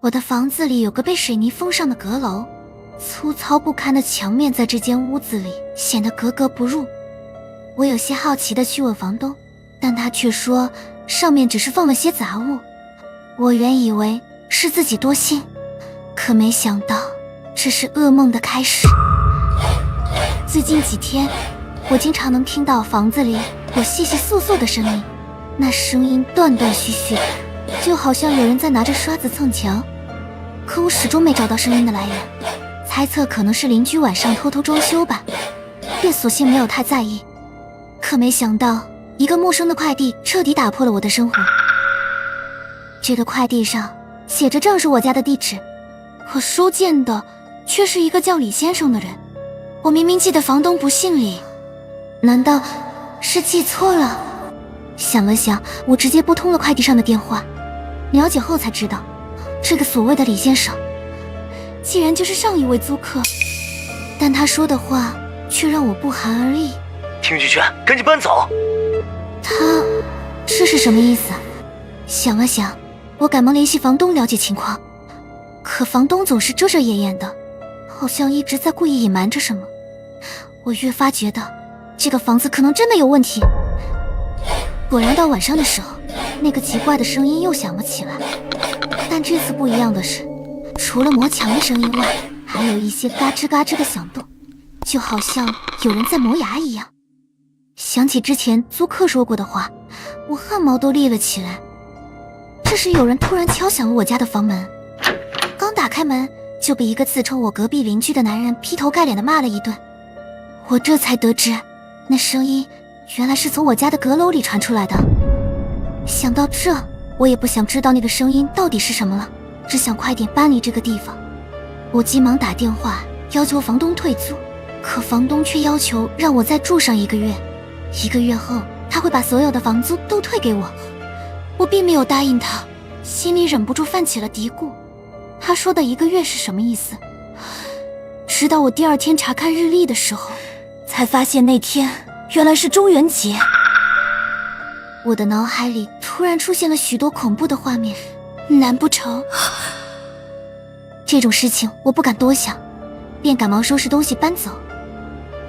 我的房子里有个被水泥封上的阁楼，粗糙不堪的墙面在这间屋子里显得格格不入。我有些好奇地去问房东，但他却说上面只是放了些杂物。我原以为是自己多心，可没想到这是噩梦的开始。最近几天，我经常能听到房子里有窸窸窣窣的声音，那声音断断续续，就好像有人在拿着刷子蹭墙。可我始终没找到声音的来源，猜测可能是邻居晚上偷偷装修吧，便索性没有太在意。可没想到，一个陌生的快递彻底打破了我的生活。这个快递上写着正是我家的地址，可收件的却是一个叫李先生的人。我明明记得房东不姓李，难道是记错了？想了想，我直接拨通了快递上的电话，了解后才知道，这个所谓的李先生既然就是上一位租客，但他说的话却让我不寒而栗。听句劝，赶紧搬走。他这是什么意思啊？想了想，我赶忙联系房东了解情况，可房东总是遮遮掩掩的，好像一直在故意隐瞒着什么。我越发觉得这个房子可能真的有问题。果然到晚上的时候，那个奇怪的声音又响了起来，但这次不一样的是，除了磨墙的声音外，还有一些嘎吱嘎吱的响动，就好像有人在磨牙一样。想起之前租客说过的话，我汗毛都立了起来。这时有人突然敲响了我家的房门，刚打开门就被一个自称我隔壁邻居的男人劈头盖脸地骂了一顿。我这才得知，那声音原来是从我家的阁楼里传出来的。想到这，我也不想知道那个声音到底是什么了，只想快点搬离这个地方。我急忙打电话要求房东退租，可房东却要求让我再住上1个月，1个月后他会把所有的房租都退给我。我并没有答应他，心里忍不住泛起了嘀咕，他说的1个月是什么意思？直到我第2天查看日历的时候，才发现那天原来是中元节。我的脑海里突然出现了许多恐怖的画面，难不成……这种事情我不敢多想，便赶忙收拾东西搬走。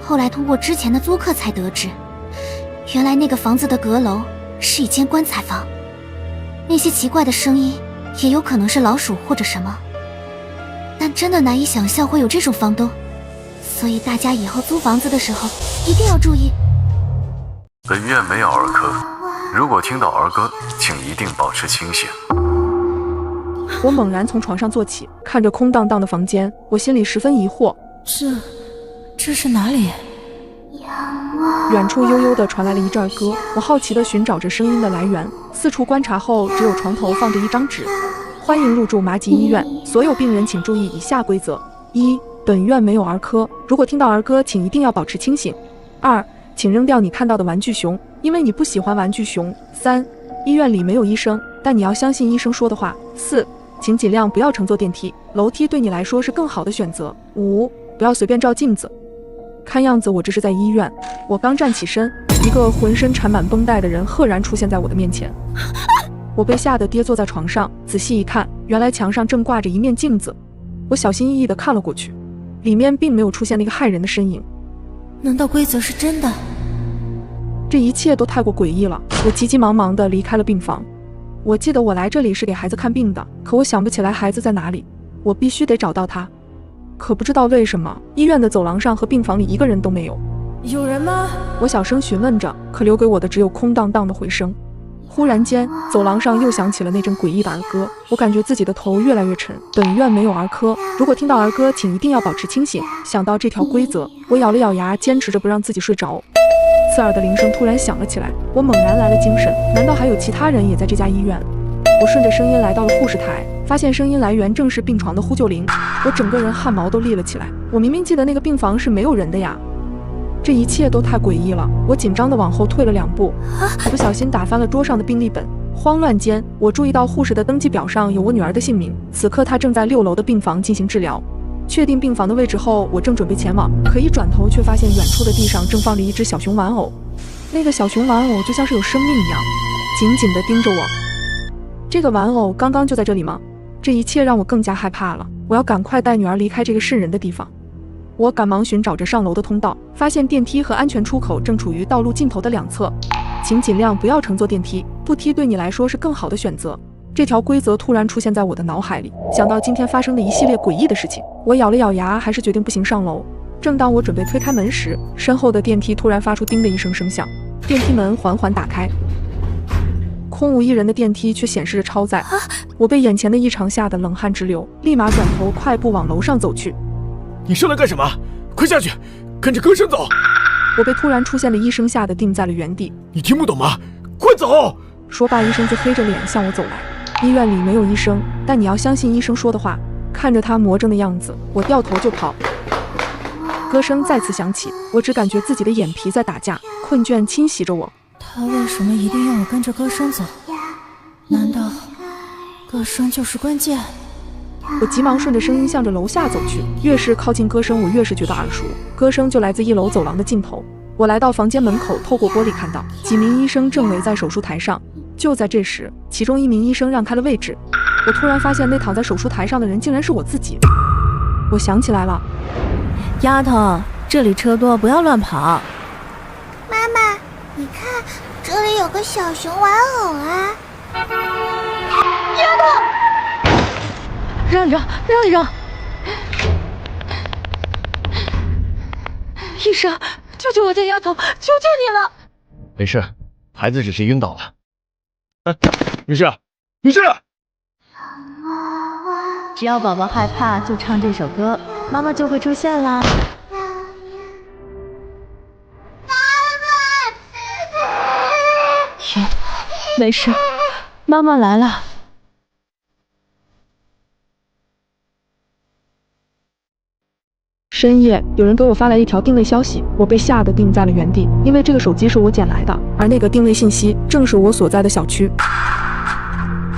后来通过之前的租客才得知，原来那个房子的阁楼是一间棺材房，那些奇怪的声音也有可能是老鼠或者什么，但真的难以想象会有这种房东，所以大家以后租房子的时候一定要注意。本院没有儿科，如果听到儿歌，请一定保持清醒。我猛然从床上坐起，看着空荡荡的房间，我心里十分疑惑。这是哪里？远处悠悠地传来了一阵歌，我好奇地寻找着声音的来源，四处观察后，只有床头放着一张纸：欢迎入住麻吉医院，所有病人请注意以下规则：1. 本院没有儿科，如果听到儿歌，请一定要保持清醒。2. 请扔掉你看到的玩具熊，因为你不喜欢玩具熊。3. 医院里没有医生，但你要相信医生说的话。4. 请尽量不要乘坐电梯，楼梯对你来说是更好的选择。5. 不要随便照镜子。看样子我这是在医院。我刚站起身，一个浑身缠满绷带的人赫然出现在我的面前。我被吓得跌坐在床上，仔细一看，原来墙上正挂着一面镜子。我小心翼翼地看了过去，里面并没有出现那个骇人的身影。难道规则是真的？这一切都太过诡异了。我急急忙忙地离开了病房。我记得我来这里是给孩子看病的，可我想不起来孩子在哪里。我必须得找到他。可不知道为什么，医院的走廊上和病房里一个人都没有。有人吗？我小声询问着，可留给我的只有空荡荡的回声。忽然间，走廊上又响起了那阵诡异的儿歌，我感觉自己的头越来越沉。本院没有儿科，如果听到儿歌，请一定要保持清醒。想到这条规则，我咬了咬牙，坚持着不让自己睡着。刺耳的铃声突然响了起来，我猛然来了精神，难道还有其他人也在这家医院？我顺着声音来到了护士台，发现声音来源正是病床的呼救铃。我整个人汗毛都立了起来，我明明记得那个病房是没有人的呀。这一切都太诡异了，我紧张地往后退了2步，不小心打翻了桌上的病历本。慌乱间，我注意到护士的登记表上有我女儿的姓名，此刻她正在6楼的病房进行治疗。确定病房的位置后，我正准备前往，可一转头却发现远处的地上正放着一只小熊玩偶。那个小熊玩偶就像是有生命一样，紧紧地盯着我。这个玩偶刚刚就在这里吗？这一切让我更加害怕了。我要赶快带女儿离开这个瘆人的地方。我赶忙寻找着上楼的通道，发现电梯和安全出口正处于道路尽头的两侧，请尽量不要乘坐电梯，不梯对你来说是更好的选择。这条规则突然出现在我的脑海里，想到今天发生的一系列诡异的事情，我咬了咬牙，还是决定步行上楼。正当我准备推开门时，身后的电梯突然发出叮的一声声响，电梯门缓缓打开，空无一人的电梯却显示着超载。我被眼前的异常吓得冷汗直流，立马转头快步往楼上走去。你上来干什么？快下去，跟着歌声走！我被突然出现的医生吓得定在了原地。你听不懂吗？快走！说罢，医生就黑着脸向我走来。医院里没有医生，但你要相信医生说的话。看着他魔怔的样子，我掉头就跑。歌声再次响起，我只感觉自己的眼皮在打架，困倦侵袭着我。他为什么一定要我跟着歌声走？难道歌声就是关键？我急忙顺着声音向着楼下走去，越是靠近歌声，我越是觉得耳熟。歌声就来自1楼走廊的尽头。我来到房间门口，透过玻璃看到几名医生正围在手术台上。就在这时，其中一名医生让开了位置，我突然发现那躺在手术台上的人竟然是我自己。我想起来了，丫头，这里车多，不要乱跑。妈妈，你看，这里有个小熊玩偶啊！让一让，让一让！医生，救救我家丫头，求求你了！没事，孩子只是晕倒了。女士，女士，只要宝宝害怕，就唱这首歌，妈妈就会出现啦。没事，妈妈来了。深夜，有人给我发来一条定位消息，我被吓得定在了原地，因为这个手机是我捡来的，而那个定位信息正是我所在的小区。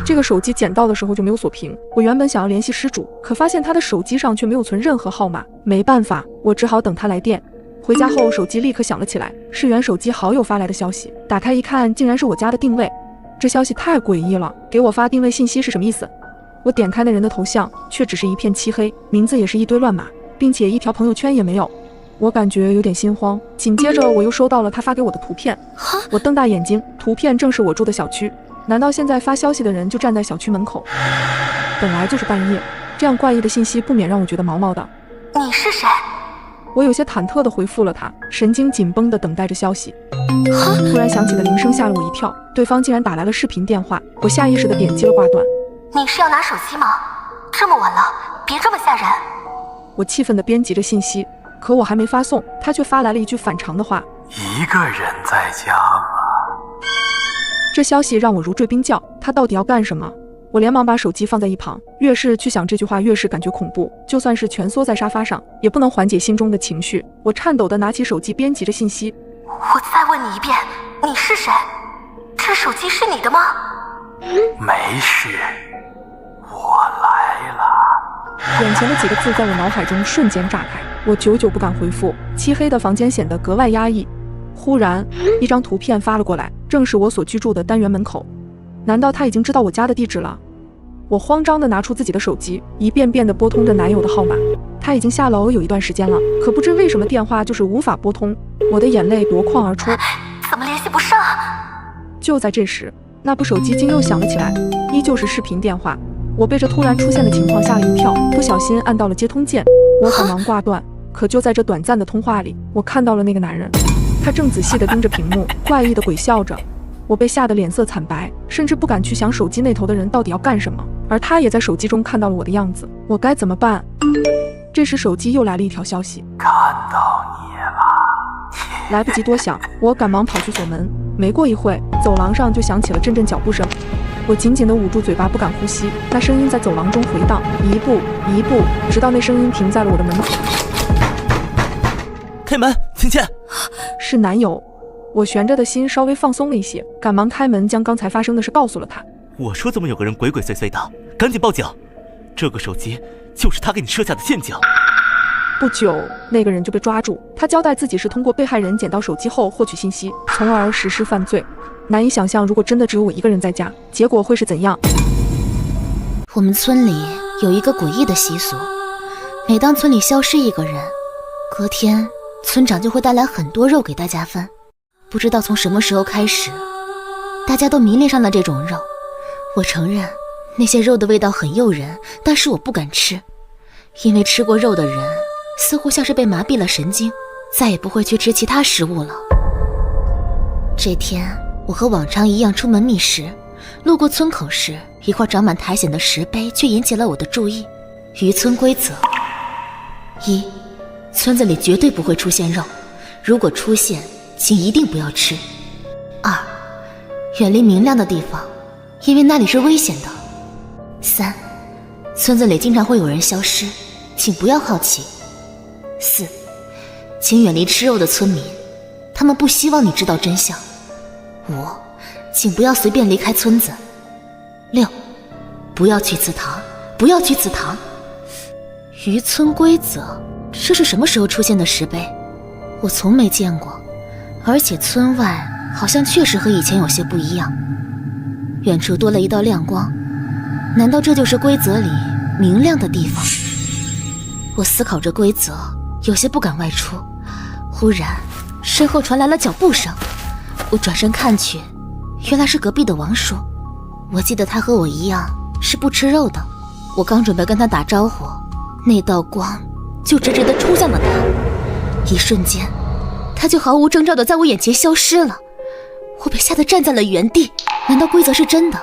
这个手机捡到的时候就没有锁屏，我原本想要联系失主，可发现他的手机上却没有存任何号码，没办法，我只好等他来电。回家后，手机立刻响了起来，是原手机好友发来的消息，打开一看，竟然是我家的定位。这消息太诡异了，给我发定位信息是什么意思？我点开那人的头像，却只是一片漆黑，名字也是一堆乱码，并且一条朋友圈也没有。我感觉有点心慌，紧接着我又收到了他发给我的图片。我瞪大眼睛，图片正是我住的小区。难道现在发消息的人就站在小区门口？本来就是半夜，这样怪异的信息不免让我觉得毛毛的。你是谁？我有些忐忑地回复了他，神经紧绷地等待着消息。突然响起的铃声吓了我一跳，对方竟然打来了视频电话，我下意识地点击了挂断。你是要拿手机吗？这么晚了，别这么吓人。我气愤地编辑着信息，可我还没发送，他却发来了一句反常的话：一个人在家吗？这消息让我如坠冰窖，他到底要干什么？我连忙把手机放在一旁，越是去想这句话，越是感觉恐怖。就算是蜷缩在沙发上，也不能缓解心中的情绪。我颤抖地拿起手机，编辑着信息：我再问你一遍，你是谁？这手机是你的吗？没事，我来了。眼前的几个字在我脑海中瞬间炸开，我久久不敢回复。漆黑的房间显得格外压抑。忽然，一张图片发了过来，正是我所居住的单元门口。难道他已经知道我家的地址了？我慌张地拿出自己的手机，一遍遍地拨通着男友的号码。他已经下楼有一段时间了，可不知为什么电话就是无法拨通。我的眼泪夺眶而出，怎么联系不上？就在这时，那部手机竟又响了起来，依旧是视频电话。我被这突然出现的情况吓了一跳，不小心按到了接通键。我赶忙挂断，可就在这短暂的通话里，我看到了那个男人，他正仔细地盯着屏幕，怪异地鬼笑着。我被吓得脸色惨白，甚至不敢去想手机那头的人到底要干什么，而他也在手机中看到了我的样子，我该怎么办？这时手机又来了一条消息：看到你了。来不及多想，我赶忙跑去锁门。没过一会，走廊上就响起了阵阵脚步声。我紧紧地捂住嘴巴，不敢呼吸。那声音在走廊中回荡，一步一步，直到那声音停在了我的门口。开门，芊芊。是男友。我悬着的心稍微放松了一些，赶忙开门，将刚才发生的事告诉了他。我说怎么有个人鬼鬼祟祟的，赶紧报警！这个手机就是他给你设下的陷阱。不久，那个人就被抓住，他交代自己是通过被害人捡到手机后获取信息，从而实施犯罪。难以想象，如果真的只有我一个人在家，结果会是怎样？我们村里有一个诡异的习俗，每当村里消失一个人，隔天村长就会带来很多肉给大家分。不知道从什么时候开始，大家都迷恋上了这种肉。我承认那些肉的味道很诱人，但是我不敢吃，因为吃过肉的人似乎像是被麻痹了神经，再也不会去吃其他食物了。这天我和往常一样出门觅食，路过村口时，一块长满苔藓的石碑却引起了我的注意。渔村规则：一，村子里绝对不会出现肉，如果出现，请一定不要吃。二，远离明亮的地方，因为那里是危险的。三，村子里经常会有人消失，请不要好奇。四，请远离吃肉的村民，他们不希望你知道真相。五，请不要随便离开村子。六，不要去祠堂，不要去祠堂。渔村规则，这是什么时候出现的石碑？我从没见过，而且村外好像确实和以前有些不一样。远处多了一道亮光，难道这就是规则里明亮的地方？我思考着规则，有些不敢外出。忽然身后传来了脚步声，我转身看去，原来是隔壁的王叔。我记得他和我一样是不吃肉的，我刚准备跟他打招呼，那道光就直直地冲向了他。一瞬间，他就毫无征兆地在我眼前消失了。我被吓得站在了原地，难道规则是真的？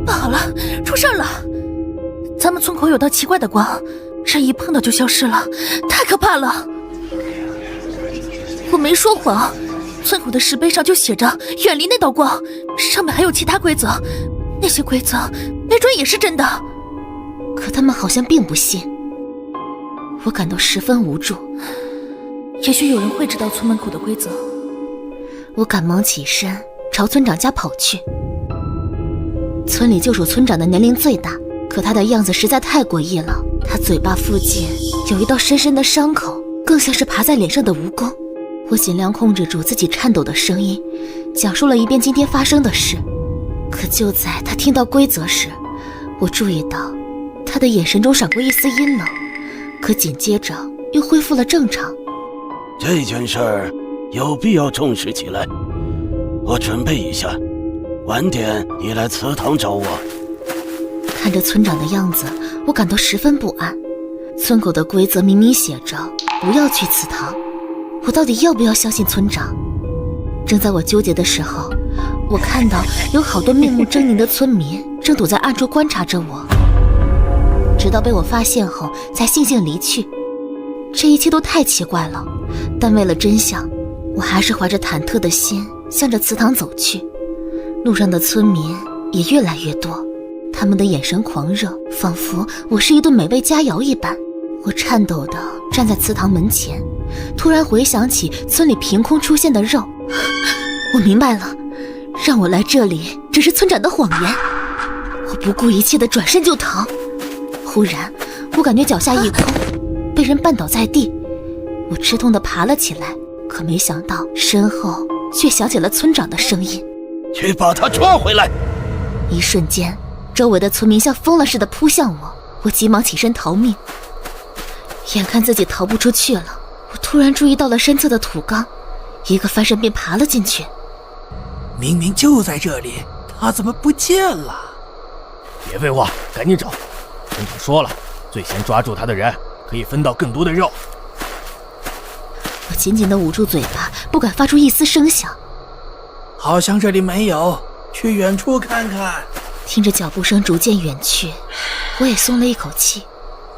不好了，出事了！咱们村口有道奇怪的光，人一碰到就消失了，太可怕了！我没说谎，村口的石碑上就写着远离那道光，上面还有其他规则，那些规则没准也是真的。可他们好像并不信。我感到十分无助。也许有人会知道村门口的规则。我赶忙起身朝村长家跑去。村里就属村长的年龄最大，可他的样子实在太诡异了。他嘴巴附近有一道深深的伤口，更像是爬在脸上的蜈蚣。我尽量控制住自己颤抖的声音，讲述了一遍今天发生的事。可就在他听到规则时，我注意到他的眼神中闪过一丝阴冷，可紧接着又恢复了正常。这件事儿有必要重视起来，我准备一下，晚点你来祠堂找我。看着村长的样子，我感到十分不安。村口的规则明明写着不要去祠堂，我到底要不要相信村长？正在我纠结的时候，我看到有好多面目狰狞的村民正躲在暗处观察着我，直到被我发现后才悻悻离去。这一切都太奇怪了，但为了真相，我还是怀着忐忑的心向着祠堂走去。路上的村民也越来越多，他们的眼神狂热，仿佛我是一顿美味佳肴一般。我颤抖地站在祠堂门前，突然回想起村里凭空出现的肉。我明白了，让我来这里只是村长的谎言。我不顾一切地转身就逃。忽然我感觉脚下一空，被人绊倒在地。我吃痛地爬了起来，可没想到身后却响起了村长的声音：去把他抓回来！一瞬间，周围的村民像疯了似的扑向我，我急忙起身逃命。眼看自己逃不出去了，我突然注意到了身侧的土缸，一个翻身便爬了进去。明明就在这里，他怎么不见了？别废话，赶紧找！村长说了，最先抓住他的人可以分到更多的肉。我紧紧地捂住嘴巴，不敢发出一丝声响。好像这里没有，去远处看看。听着脚步声逐渐远去，我也松了一口气。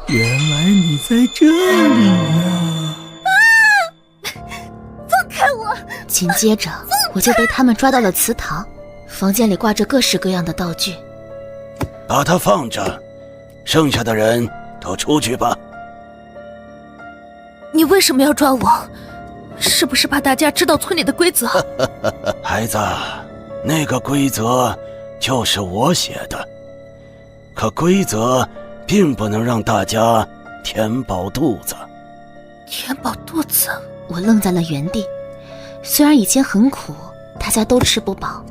原来你在这里呀！放开我！紧接着我就被他们抓到了祠堂，房间里挂着各式各样的道具。把他放着，剩下的人都出去吧。你为什么要抓我？是不是怕大家知道村里的规则？孩子，那个规则就是我写的，可规则并不能让大家填饱肚子。填饱肚子？我愣在了原地。虽然以前很苦，大家都吃不饱，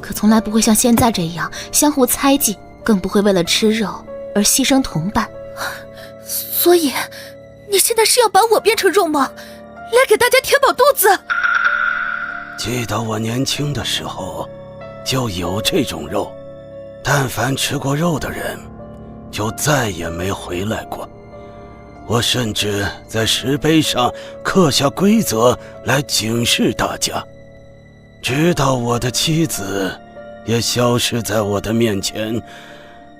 可从来不会像现在这样相互猜忌，更不会为了吃肉而牺牲同伴。所以，你现在是要把我变成肉吗？来给大家填饱肚子？记得我年轻的时候，就有这种肉，但凡吃过肉的人，就再也没回来过。我甚至在石碑上刻下规则来警示大家，直到我的妻子也消失在我的面前，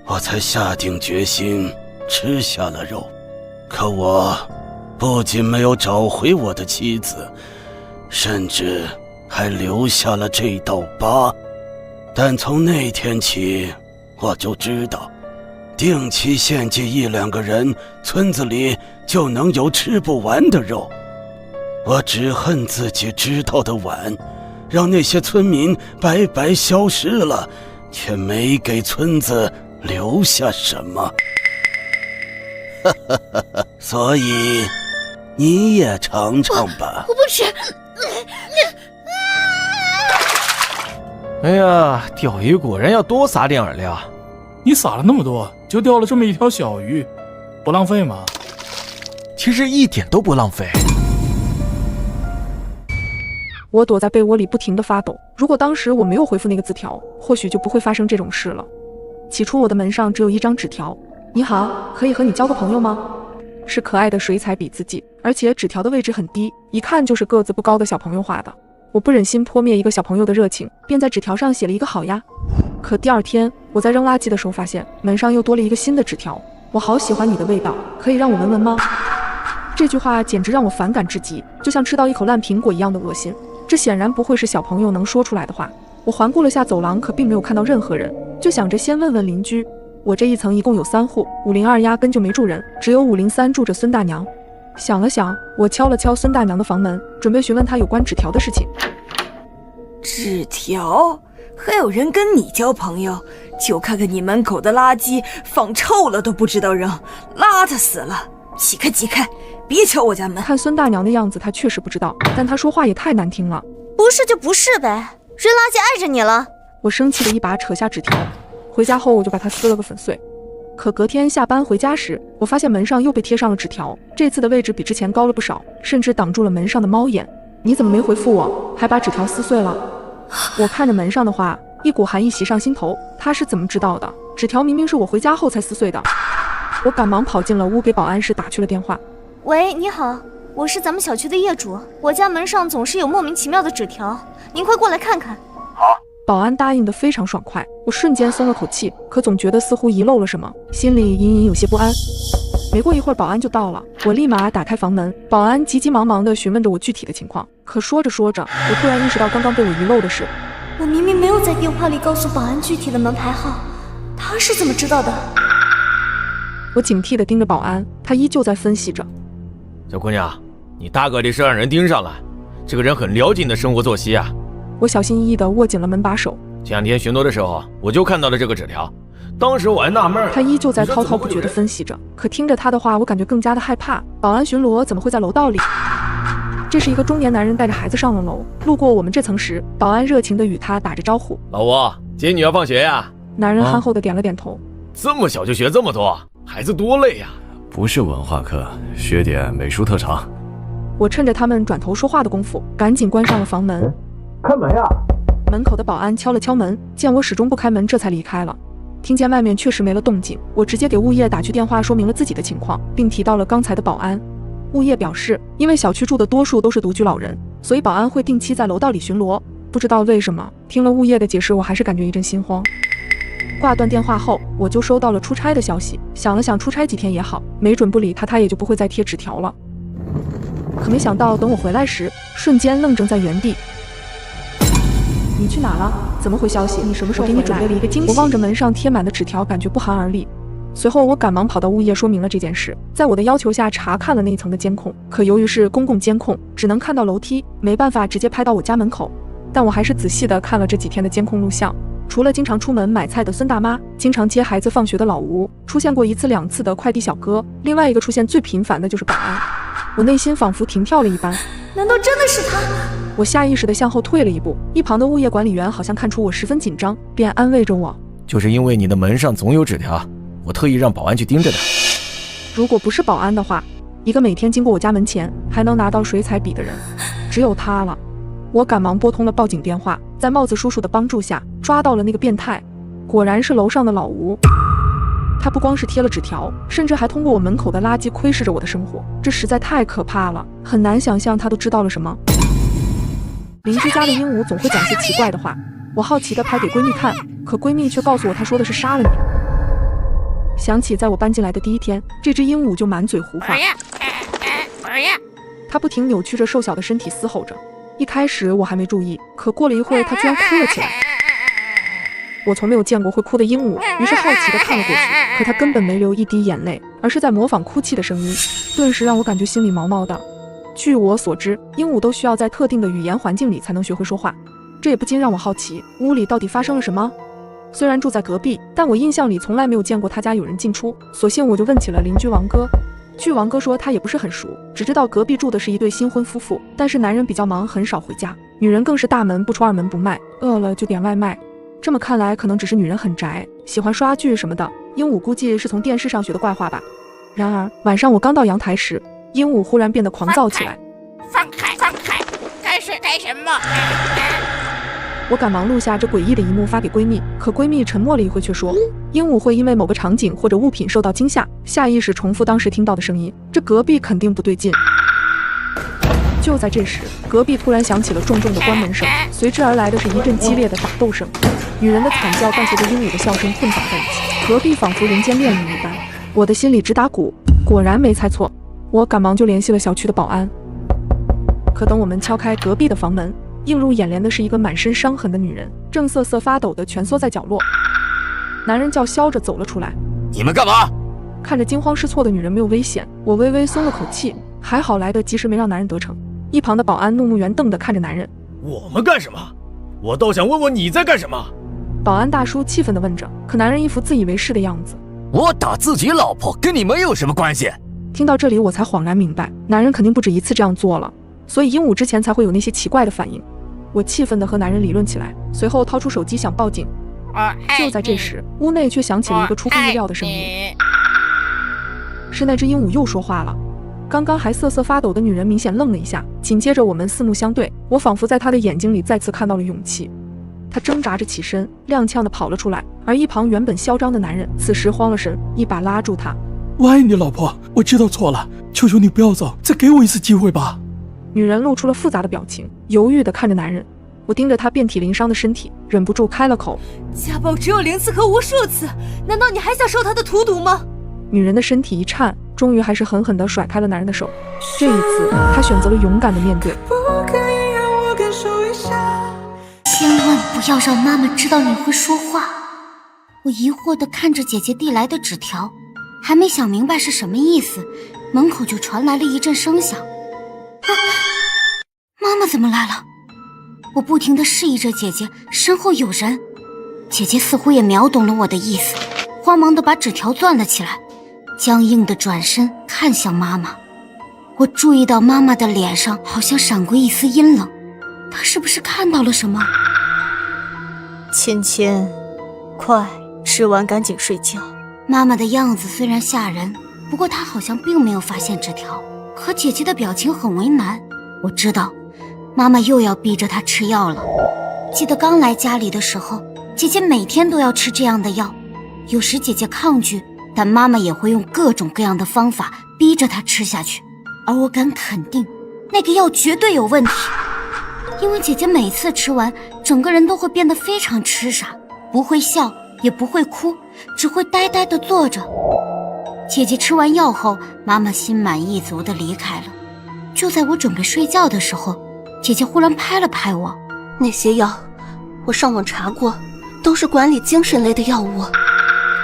我才下定决心吃下了肉。可我不仅没有找回我的妻子，甚至还留下了这道疤。但从那天起，我就知道定期献祭1-2个人，村子里就能有吃不完的肉。我只恨自己知道的晚，让那些村民白白消失了，却没给村子留下什么。所以你也尝尝吧。我不吃。哎呀，钓鱼果然要多撒点饵料。你撒了那么多，就钓了这么一条小鱼，不浪费吗？其实一点都不浪费。我躲在被窝里不停地发抖。如果当时我没有回复那个字条，或许就不会发生这种事了。起初我的门上只有一张纸条：你好，可以和你交个朋友吗？是可爱的水彩笔字迹，而且纸条的位置很低，一看就是个子不高的小朋友画的。我不忍心泼灭一个小朋友的热情，便在纸条上写了一个好呀。可第二天，我在扔垃圾的时候发现门上又多了一个新的纸条：我好喜欢你的味道，可以让我闻闻吗？这句话简直让我反感至极，就像吃到一口烂苹果一样的恶心。这显然不会是小朋友能说出来的话。我环顾了下走廊，可并没有看到任何人，就想着先问问邻居。我这一层一共有3户，502压根就没住人，只有503住着孙大娘。想了想，我敲了敲孙大娘的房门，准备询问她有关纸条的事情。纸条？还有人跟你交朋友？就看看你门口的垃圾，放臭了都不知道扔，邋遢死了！挤开挤开，别敲我家门！看孙大娘的样子，她确实不知道，但她说话也太难听了。不是就不是呗，扔垃圾碍着你了。我生气的一把扯下纸条，回家后我就把它撕了个粉碎。可隔天下班回家时，我发现门上又被贴上了纸条，这次的位置比之前高了不少，甚至挡住了门上的猫眼。你怎么没回复我，还把纸条撕碎了？我看着门上的话，一股寒意袭上心头。他是怎么知道的？纸条明明是我回家后才撕碎的。我赶忙跑进了屋，给保安室打去了电话。喂，你好，我是咱们小区的业主，我家门上总是有莫名其妙的纸条，您快过来看看。好。保安答应得非常爽快，我瞬间松了口气，可总觉得似乎遗漏了什么，心里隐隐有些不安。没过一会儿，保安就到了，我立马打开房门，保安急急忙忙地询问着我具体的情况。可说着说着，我突然意识到刚刚被我遗漏的事。我明明没有在电话里告诉保安具体的门牌号，他是怎么知道的？我警惕地盯着保安，他依旧在分析着。小姑娘，你大概率是让人盯上了，这个人很了解你的生活作息啊。我小心翼翼地握紧了门把手。前2天巡逻的时候，我就看到了这个纸条，当时我还纳闷。他依旧在滔滔不绝地分析着，可听着他的话，我感觉更加的害怕。保安巡逻怎么会在楼道里？这是一个中年男人带着孩子上了楼，路过我们这层时，保安热情地与他打着招呼：老吴，接女儿放学呀？男人憨厚地点了点头。这么小就学这么多，孩子多累呀。不是文化课，学点美术特长。我趁着他们转头说话的功夫，赶紧关上了房门。开门呀！门口的保安敲了敲门，见我始终不开门，这才离开了。听见外面确实没了动静，我直接给物业打去电话，说明了自己的情况，并提到了刚才的保安。物业表示，因为小区住的多数都是独居老人，所以保安会定期在楼道里巡逻。不知道为什么，听了物业的解释，我还是感觉一阵心慌。挂断电话后，我就收到了出差的消息。想了想，出差几天也好，没准不理他，他也就不会再贴纸条了。可没想到，等我回来时，瞬间愣怔在原地。你去哪了？怎么回消息？你什么时候回来？我给你准备了一个惊喜。我望着门上贴满的纸条，感觉不寒而栗。随后我赶忙跑到物业说明了这件事，在我的要求下查看了那一层的监控，可由于是公共监控，只能看到楼梯，没办法直接拍到我家门口。但我还是仔细地看了这几天的监控录像，除了经常出门买菜的孙大妈，经常接孩子放学的老吴，出现过1次2次的快递小哥，另外一个出现最频繁的就是保安。我内心仿佛停跳了一般，难道真的是他？我下意识地向后退了一步，一旁的物业管理员好像看出我十分紧张，便安慰着我：就是因为你的门上总有纸条，我特意让保安去盯着的。如果不是保安的话，一个每天经过我家门前还能拿到水彩笔的人，只有他了。我赶忙拨通了报警电话，在帽子叔叔的帮助下抓到了那个变态，果然是楼上的老吴。他不光是贴了纸条，甚至还通过我门口的垃圾窥视着我的生活，这实在太可怕了，很难想象他都知道了什么。邻居家的鹦鹉总会讲些奇怪的话，我好奇地拍给闺蜜看，可闺蜜却告诉我她说的是杀了你。想起在我搬进来的第一天，这只鹦鹉就满嘴胡话，它不停扭曲着瘦小的身体嘶吼着。一开始我还没注意，可过了一会儿它居然哭了起来。我从没有见过会哭的鹦鹉，于是好奇地看了过去，可它根本没流一滴眼泪，而是在模仿哭泣的声音，顿时让我感觉心里毛毛的。据我所知，鹦鹉都需要在特定的语言环境里才能学会说话，这也不禁让我好奇，屋里到底发生了什么？虽然住在隔壁，但我印象里从来没有见过他家有人进出，索性我就问起了邻居王哥。据王哥说，他也不是很熟，只知道隔壁住的是一对新婚夫妇，但是男人比较忙，很少回家，女人更是大门不出二门不迈，饿了就点外卖。这么看来，可能只是女人很宅，喜欢刷剧什么的，鹦鹉估计是从电视上学的怪话吧。然而晚上我刚到阳台时，鹦鹉忽然变得狂躁起来。放开！干什么？我赶忙录下这诡异的一幕发给闺蜜，可闺蜜沉默了一会，却说鹦鹉会因为某个场景或者物品受到惊吓，下意识重复当时听到的声音，这隔壁肯定不对劲。就在这时，隔壁突然响起了重重的关门声，随之而来的是一阵激烈的打斗声，女人的惨叫伴随着鹦鹉的笑声混杂在一起，隔壁仿佛人间炼狱一般。我的心里直打鼓，果然没猜错，我赶忙就联系了小区的保安。可等我们敲开隔壁的房门，映入眼帘的是一个满身伤痕的女人，正瑟瑟发抖地蜷缩在角落。男人叫嚣着走了出来。你们干嘛？看着惊慌失措的女人没有危险，我微微松了口气，还好来得及时没让男人得逞。一旁的保安怒目圆瞪地看着男人。我们干什么？我倒想问问你在干什么。保安大叔气愤地问着，可男人一副自以为是的样子。我打自己老婆跟你们有什么关系？听到这里我才恍然明白，男人肯定不止一次这样做了，所以鹦鹉之前才会有那些奇怪的反应。我气愤地和男人理论起来，随后掏出手机想报警。就在这时，屋内却响起了一个出乎意料的声音，是那只鹦鹉又说话了。刚刚还瑟瑟发抖的女人明显愣了一下，紧接着我们四目相对，我仿佛在她的眼睛里再次看到了勇气。她挣扎着起身，踉跄地跑了出来，而一旁原本嚣张的男人此时慌了神，一把拉住她。我爱你，老婆，我知道错了，求求你不要走，再给我一次机会吧。女人露出了复杂的表情，犹豫地看着男人。我盯着他遍体鳞伤的身体，忍不住开了口：家暴只有0次和无数次，难道你还想受他的荼毒吗？女人的身体一颤，终于还是狠狠地甩开了男人的手。这一次她选择了勇敢地面对。千万不要让妈妈知道你会说话。我疑惑地看着姐姐递来的纸条，还没想明白是什么意思，门口就传来了一阵声响。妈妈怎么来了？我不停地示意着姐姐，身后有人。姐姐似乎也秒懂了我的意思，慌忙地把纸条攥了起来，僵硬地转身看向妈妈。我注意到妈妈的脸上好像闪过一丝阴冷，她是不是看到了什么？芊芊，快吃完赶紧睡觉。妈妈的样子虽然吓人，不过她好像并没有发现纸条，可姐姐的表情很为难。我知道妈妈又要逼着她吃药了。记得刚来家里的时候，姐姐每天都要吃这样的药，有时姐姐抗拒，但妈妈也会用各种各样的方法逼着她吃下去。而我敢肯定，那个药绝对有问题，因为姐姐每次吃完，整个人都会变得非常痴傻，不会笑，也不会哭，只会呆呆地坐着。姐姐吃完药后，妈妈心满意足地离开了。就在我准备睡觉的时候，姐姐忽然拍了拍我。那些药我上网查过，都是管理精神类的药物。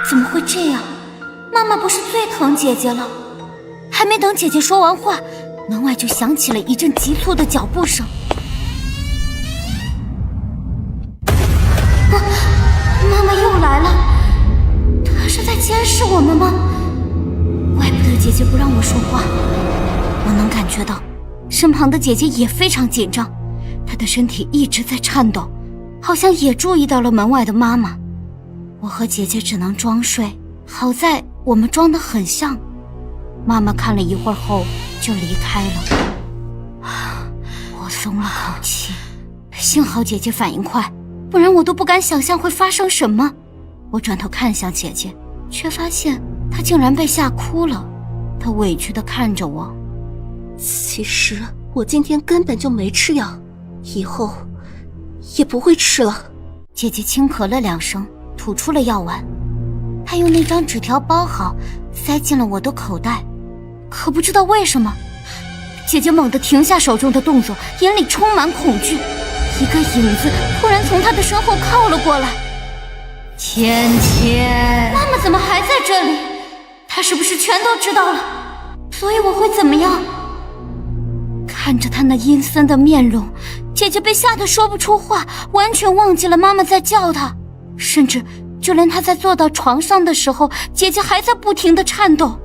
怎么会这样？妈妈不是最疼姐姐了？还没等姐姐说完话，门外就响起了一阵急促的脚步声。妈妈又来了，她是在监视我们吗？怪不得姐姐不让我说话，我能感觉到身旁的姐姐也非常紧张，他的身体一直在颤抖，好像也注意到了门外的妈妈。我和姐姐只能装睡，好在我们装得很像。妈妈看了一会儿后就离开了。我松了口气，幸好姐姐反应快，不然我都不敢想象会发生什么。我转头看向姐姐，却发现她竟然被吓哭了。她委屈地看着我。其实我今天根本就没吃药，以后也不会吃了。姐姐轻咳了2声，吐出了药丸。她用那张纸条包好，塞进了我的口袋。可不知道为什么，姐姐猛地停下手中的动作，眼里充满恐惧。一个影子突然从她的身后靠了过来。芊芊，妈妈怎么还在这里？她是不是全都知道了？所以我会怎么样？看着她那阴森的面容，姐姐被吓得说不出话，完全忘记了妈妈在叫她，甚至就连她在坐到床上的时候，姐姐还在不停地颤抖。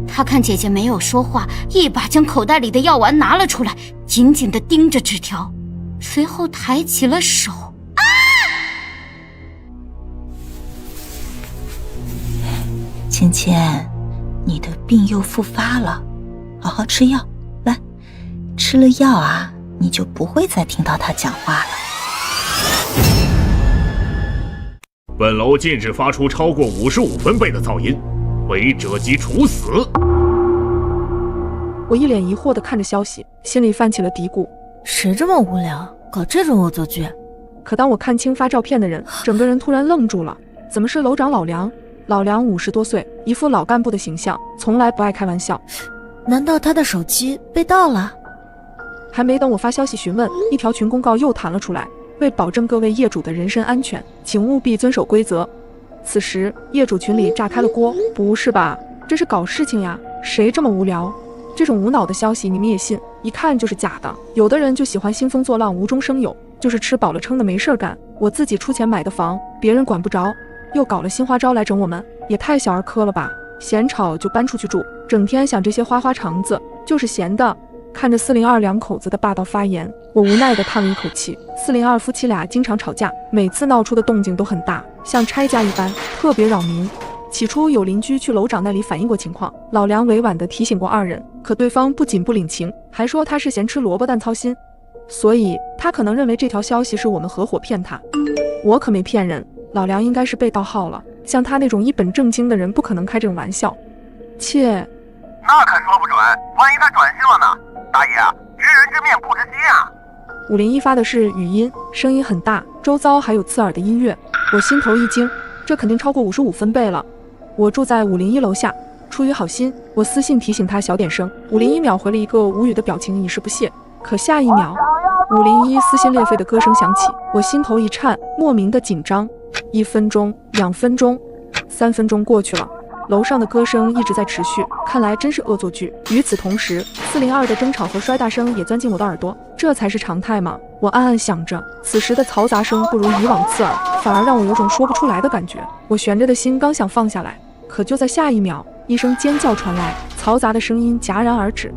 她看姐姐没有说话，一把将口袋里的药丸拿了出来，紧紧地盯着纸条，随后抬起了手。芊芊，你的病又复发了，好好吃药。来，吃了药啊，你就不会再听到他讲话了。本楼禁止发出超过55分贝的噪音，违者即处死。我一脸疑惑地看着消息，心里泛起了嘀咕：谁这么无聊，搞这种恶作剧？可当我看清发照片的人，整个人突然愣住了。怎么是楼长老梁？老梁50多岁，一副老干部的形象，从来不爱开玩笑。难道他的手机被盗了？还没等我发消息询问，一条群公告又弹了出来：为保证各位业主的人身安全，请务必遵守规则。此时业主群里炸开了锅，不是吧？这是搞事情呀？谁这么无聊？这种无脑的消息你们也信？一看就是假的。有的人就喜欢兴风作浪，无中生有，就是吃饱了撑的没事干。我自己出钱买的房，别人管不着，又搞了新花招来整我们，也太小儿科了吧？嫌吵就搬出去住，整天想这些花花肠子，就是闲的。看着402两口子的霸道发言，我无奈地叹了一口气。402夫妻俩经常吵架，每次闹出的动静都很大，像拆家一般，特别扰民。起初有邻居去楼长那里反映过情况，老梁委婉地提醒过2人，可对方不仅不领情，还说他是嫌吃萝卜淡操心，所以他可能认为这条消息是我们合伙骗他。我可没骗人，老梁应该是被盗号了，像他那种一本正经的人不可能开这种玩笑。切，那可说不准，万一他转性了呢？大爷，知人知面不知心啊！501发的是语音，声音很大，周遭还有刺耳的音乐。我心头一惊，这肯定超过55分贝了。我住在501楼下，出于好心，我私信提醒他小点声。501秒回了一个无语的表情，以示不屑。可下一秒，501撕心裂肺的歌声响起，我心头一颤，莫名的紧张。1分钟、2分钟、3分钟过去了。楼上的歌声一直在持续，看来真是恶作剧。与此同时，402的争吵和摔大声也钻进我的耳朵，这才是常态吗？我暗暗想着，此时的嘈杂声不如以往刺耳，反而让我有种说不出来的感觉。我悬着的心刚想放下来，可就在下一秒，一声尖叫传来，嘈杂的声音戛然而止。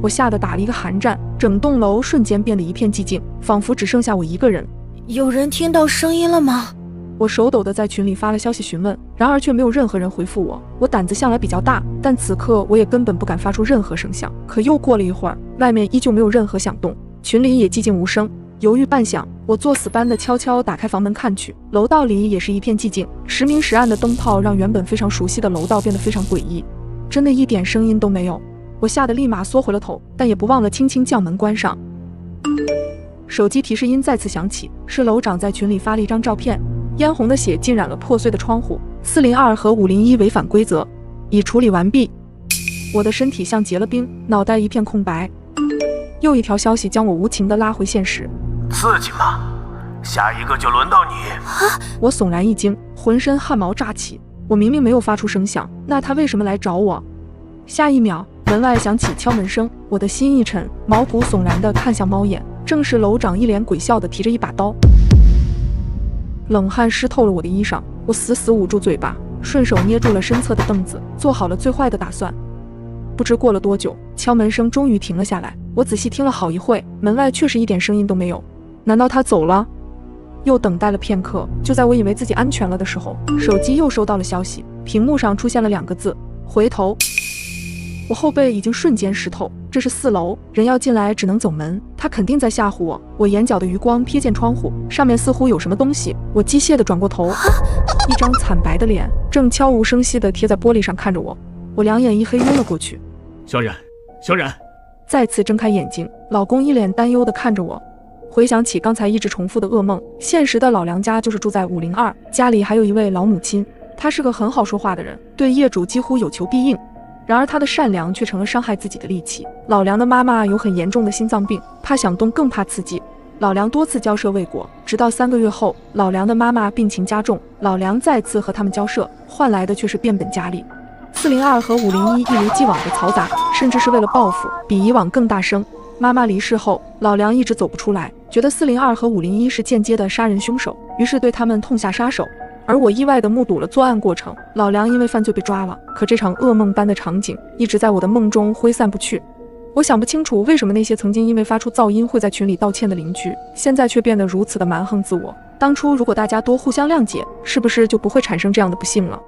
我吓得打了一个寒战，整栋楼瞬间变得一片寂静，仿佛只剩下我一个人。有人听到声音了吗？我手抖地在群里发了消息询问，然而却没有任何人回复我。我胆子向来比较大，但此刻我也根本不敢发出任何声响。可又过了一会儿，外面依旧没有任何响动，群里也寂静无声。犹豫半晌，我作死般的悄悄打开房门看去，楼道里也是一片寂静，时明时暗的灯泡让原本非常熟悉的楼道变得非常诡异，真的一点声音都没有。我吓得立马缩回了头，但也不忘了轻轻将门关上。手机提示音再次响起，是楼长在群里发了一张照片，嫣红的血浸染了破碎的窗户。402和501违反规则，已处理完毕。我的身体像结了冰，脑袋一片空白。又一条消息将我无情地拉回现实。刺激吗？下一个就轮到你。我悚然一惊，浑身汗毛炸起。我明明没有发出声响，那他为什么来找我？下一秒，门外响起敲门声，我的心一沉，毛骨悚然地看向猫眼，正是楼长一脸鬼笑地提着一把刀。冷汗湿透了我的衣裳，我死死捂住嘴巴，顺手捏住了身侧的凳子，做好了最坏的打算。不知过了多久，敲门声终于停了下来。我仔细听了好一会，门外确实一点声音都没有。难道他走了？又等待了片刻，就在我以为自己安全了的时候，手机又收到了消息，屏幕上出现了2个字：回头。我后背已经瞬间湿透。这是4楼，人要进来只能走门，他肯定在吓唬我。我眼角的余光瞥见窗户，上面似乎有什么东西。我机械地转过头，一张惨白的脸正悄无声息地贴在玻璃上看着我。我两眼一黑，晕了过去。小冉，小冉，再次睁开眼睛，老公一脸担忧地看着我。回想起刚才一直重复的噩梦，现实的老梁家就是住在502，家里还有一位老母亲。她是个很好说话的人，对业主几乎有求必应。然而她的善良却成了伤害自己的利器。老梁的妈妈有很严重的心脏病，怕响动更怕刺激。老梁多次交涉未果，直到3个月后，老梁的妈妈病情加重，老梁再次和他们交涉，换来的却是变本加厉。402和501一如既往的嘈杂，甚至是为了报复，比以往更大声。妈妈离世后，老梁一直走不出来，觉得402和501是间接的杀人凶手，于是对他们痛下杀手。而我意外地目睹了作案过程，老梁因为犯罪被抓了，可这场噩梦般的场景一直在我的梦中挥散不去。我想不清楚为什么那些曾经因为发出噪音会在群里道歉的邻居，现在却变得如此的蛮横自我。当初如果大家多互相谅解，是不是就不会产生这样的不幸了？